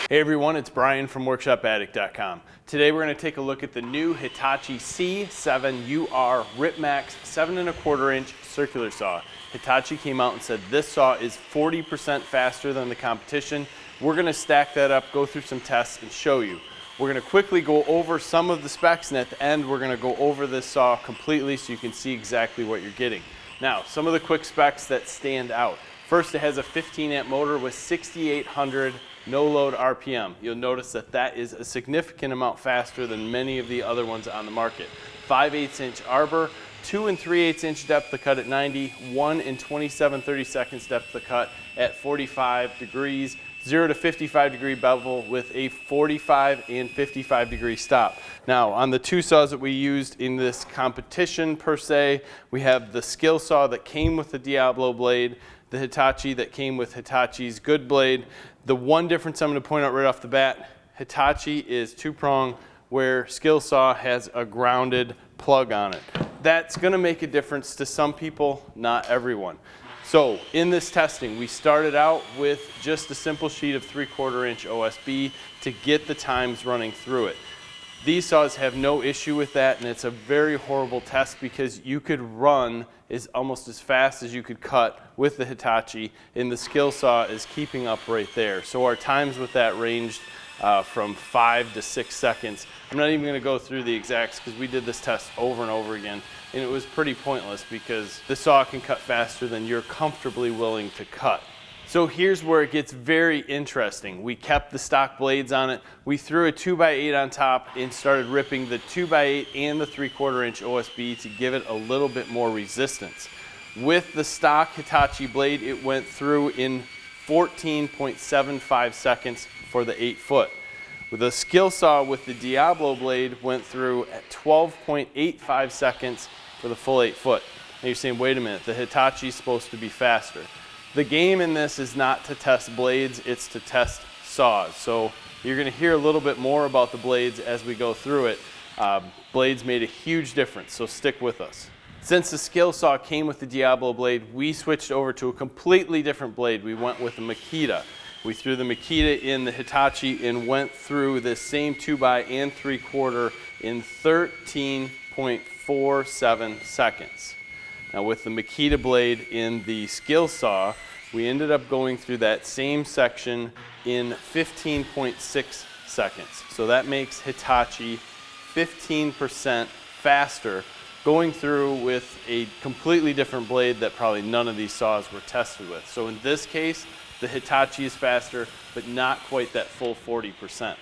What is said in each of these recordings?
Hey everyone, it's Brian from WorkshopAddict.com. Today we're going to take a look at the new Hitachi C7UR RIPMAX 7¼ inch circular saw. Hitachi came out and said this saw is 40% faster than the competition. We're going to stack that up, go through some tests, and show you. We're going to quickly go over some of the specs, and at the end we're going to go over this saw completely so you can see exactly what you're getting. Now, some of the quick specs that stand out. First, it has a 15 amp motor with 6,800 no-load RPM. You'll notice that that is a significant amount faster than many of the other ones on the market. 5/8 inch arbor, 2 3/8 inch depth of cut at 90, 1 27/32 depth of cut at 45 degrees, 0 to 55 degree bevel with a 45 and 55 degree stop. Now, on the two saws that we used in this competition per se, we have the Skilsaw that came with the Diablo blade, the Hitachi that came with Hitachi's good blade. The one difference I'm going to point out right off the bat, Hitachi is two-prong where Skilsaw has a grounded plug on it. That's going to make a difference to some people, not everyone. So in this testing, we started out with just a simple sheet of 3/4 inch OSB to get the times running through it. These saws have no issue with that, and it's a very horrible test because you could run almost as fast as you could cut with the Hitachi, and the Skilsaw is keeping up right there. So our times with that ranged from 5 to 6 seconds. I'm not even going to go through the exacts because we did this test over and over again, and it was pretty pointless because the saw can cut faster than you're comfortably willing to cut. So here's where it gets very interesting. We kept the stock blades on it. We threw a 2x8 on top and started ripping the 2x8 and the 3/4 inch OSB to give it a little bit more resistance. With the stock Hitachi blade, it went through in 14.75 seconds for the 8 foot. With the Skilsaw with the Diablo blade went through at 12.85 seconds for the full 8 foot. Now you're saying, wait a minute, the Hitachi's supposed to be faster. The game in this is not to test blades, it's to test saws. So you're going to hear a little bit more about the blades as we go through it. Blades made a huge difference, so stick with us. Since the Skilsaw came with the Diablo blade, we switched over to a completely different blade. We went with the Makita. We threw the Makita in the Hitachi and went through this same 2x and 3/4 in 13.47 seconds. Now with the Makita blade in the Skilsaw, we ended up going through that same section in 15.6 seconds. So that makes Hitachi 15% faster, going through with a completely different blade that probably none of these saws were tested with. So in this case, the Hitachi is faster, but not quite that full 40%.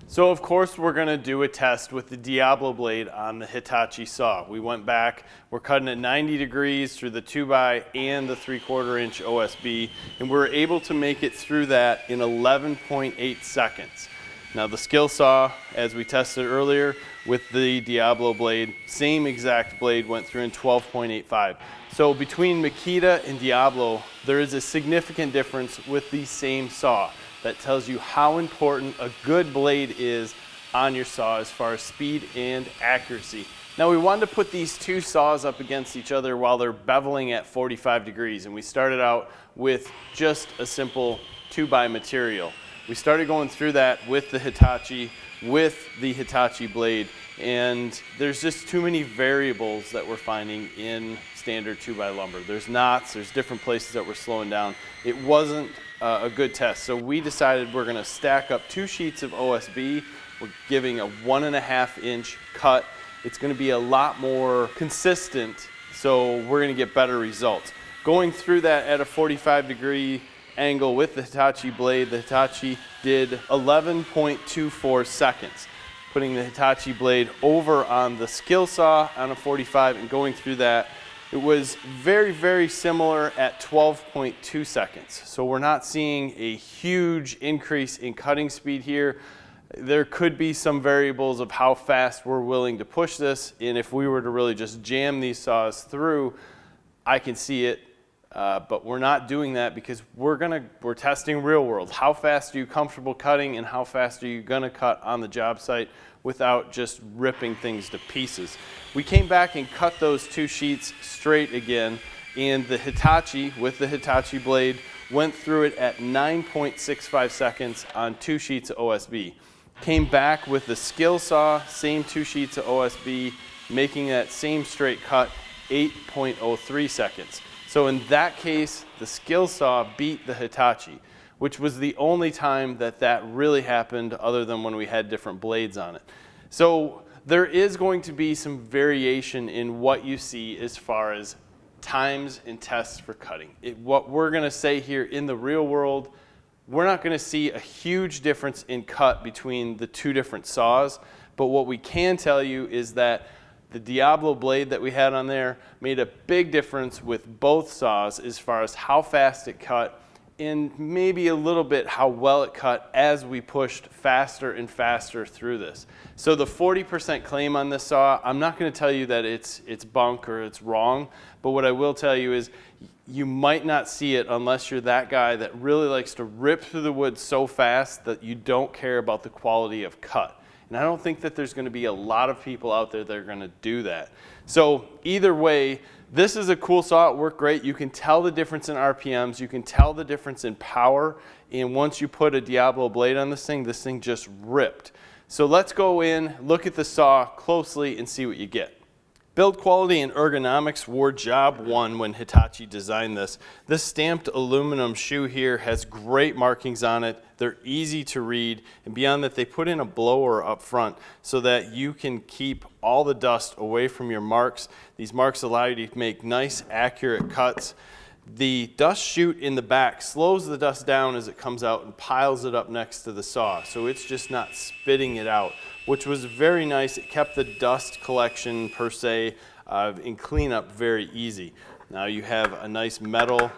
So of course we're going to do a test with the Diablo blade on the Hitachi saw. We went back, we're cutting at 90 degrees through the 2x and the 3/4 inch OSB, and we're able to make it through that in 11.8 seconds. Now the Skilsaw, as we tested earlier with the Diablo blade, same exact blade went through in 12.85. So between Makita and Diablo, there is a significant difference with the same saw. That tells you how important a good blade is on your saw as far as speed and accuracy. Now we wanted to put these two saws up against each other while they're beveling at 45 degrees, and we started out with just a simple 2x material. We started going through that with the Hitachi blade, and there's just too many variables that we're finding in standard 2x lumber. There's knots, there's different places that we're slowing down. It wasn't a good test, so we decided we're going to stack up 2 sheets of OSB. We're giving a 1.5 inch cut. It's going to be a lot more consistent, so we're going to get better results. Going through that at a 45 degree angle with the Hitachi blade, the Hitachi did 11.24 seconds. Putting the Hitachi blade over on the Skilsaw on a 45 and going through that, it was very, very similar at 12.2 seconds. So we're not seeing a huge increase in cutting speed here. There could be some variables of how fast we're willing to push this, and if we were to really just jam these saws through, I can see it. But we're not doing that because we're testing real world. How fast are you comfortable cutting, and how fast are you gonna cut on the job site without just ripping things to pieces? We came back and cut those 2 sheets straight again, and the Hitachi with the Hitachi blade went through it at 9.65 seconds on 2 sheets of OSB. Came back with the Skilsaw, same 2 sheets of OSB, making that same straight cut 8.03 seconds. So in that case, the Skilsaw beat the Hitachi, which was the only time that that really happened other than when we had different blades on it. So there is going to be some variation in what you see as far as times and tests for cutting. What we're going to say here in the real world, we're not going to see a huge difference in cut between the 2 different saws, but what we can tell you is that the Diablo blade that we had on there made a big difference with both saws as far as how fast it cut and maybe a little bit how well it cut as we pushed faster and faster through this. So the 40% claim on this saw, I'm not going to tell you that it's bunk or it's wrong, but what I will tell you is you might not see it unless you're that guy that really likes to rip through the wood so fast that you don't care about the quality of cut. And I don't think that there's going to be a lot of people out there that are going to do that. So either way, this is a cool saw. It worked great. You can tell the difference in RPMs. You can tell the difference in power. And once you put a Diablo blade on this thing just ripped. So let's go in, look at the saw closely, and see what you get. Build quality and ergonomics were job one when Hitachi designed this. This stamped aluminum shoe here has great markings on it. They're easy to read, and beyond that, they put in a blower up front so that you can keep all the dust away from your marks. These marks allow you to make nice, accurate cuts. The dust chute in the back slows the dust down as it comes out and piles it up next to the saw, so it's just not spitting it out, which was very nice. It kept the dust collection per se and cleanup very easy. Now you have a nice metal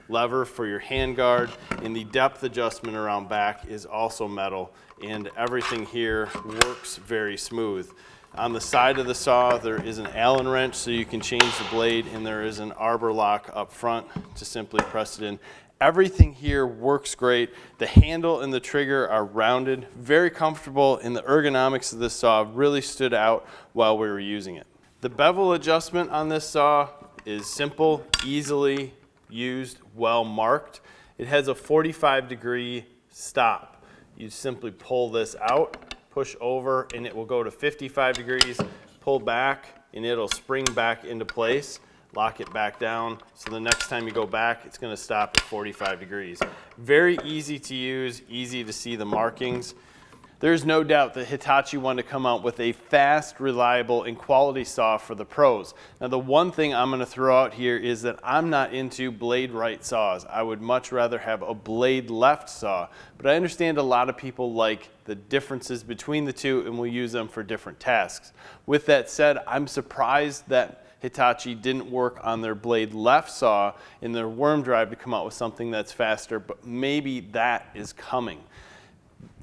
lever for your hand guard, and the depth adjustment around back is also metal, and everything here works very smooth. On the side of the saw, there is an Allen wrench so you can change the blade, and there is an Arbor Lock up front to simply press it in. Everything here works great. The handle and the trigger are rounded, very comfortable, and the ergonomics of this saw really stood out while we were using it. The bevel adjustment on this saw is simple, easily used, well marked. It has a 45-degree stop. You simply pull this out, push over, and it will go to 55 degrees, pull back, and it'll spring back into place. Lock it back down, so the next time you go back, it's going to stop at 45 degrees. Very easy to use, easy to see the markings. There's no doubt that Hitachi wanted to come out with a fast, reliable, and quality saw for the pros. Now the one thing I'm going to throw out here is that I'm not into blade right saws. I would much rather have a blade left saw, but I understand a lot of people like the differences between the two and will use them for different tasks. With that said, I'm surprised that Hitachi didn't work on their blade left saw in their worm drive to come out with something that's faster, but maybe that is coming.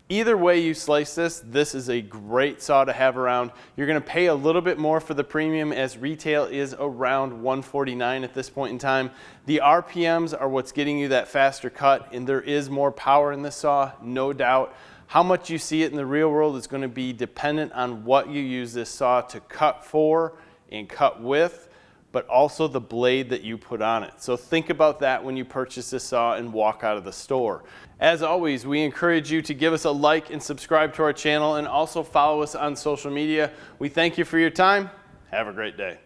Either way you slice this, this is a great saw to have around. You're going to pay a little bit more for the premium, as retail is around $149 at this point in time. The RPMs are what's getting you that faster cut, and there is more power in this saw, no doubt. How much you see it in the real world is going to be dependent on what you use this saw to cut for and cut with, but also the blade that you put on it. So think about that when you purchase this saw and walk out of the store. As always, we encourage you to give us a like and subscribe to our channel, and also follow us on social media. We thank you for your time. Have a great day.